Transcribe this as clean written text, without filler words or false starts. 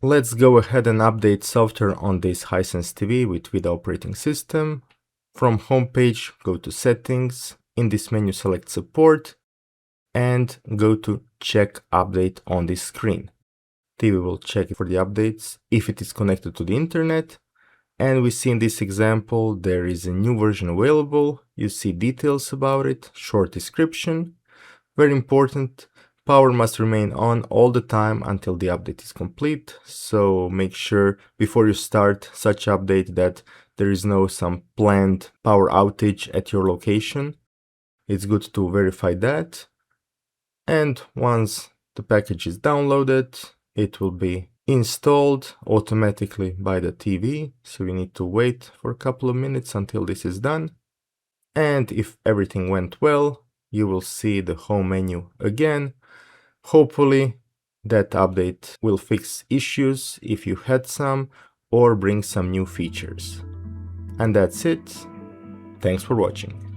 Let's go ahead and update software on this Hisense TV with VIDAA operating system. From homepage, go to settings. In this menu, select support and go to check update on this screen. TV will check for the updates if it is connected to the internet. And we see in this example, there is a new version available. You see details about it, short description. Very important, power must remain on all the time until the update is complete. So make sure before you start such update that there is no some planned power outage at your location. It's good to verify that. And once the package is downloaded, it will be installed automatically by the TV. So we need to wait for a couple of minutes until this is done. And if everything went well, you will see the home menu again. Hopefully that update will fix issues if you had some or bring some new features. And that's it. Thanks for watching.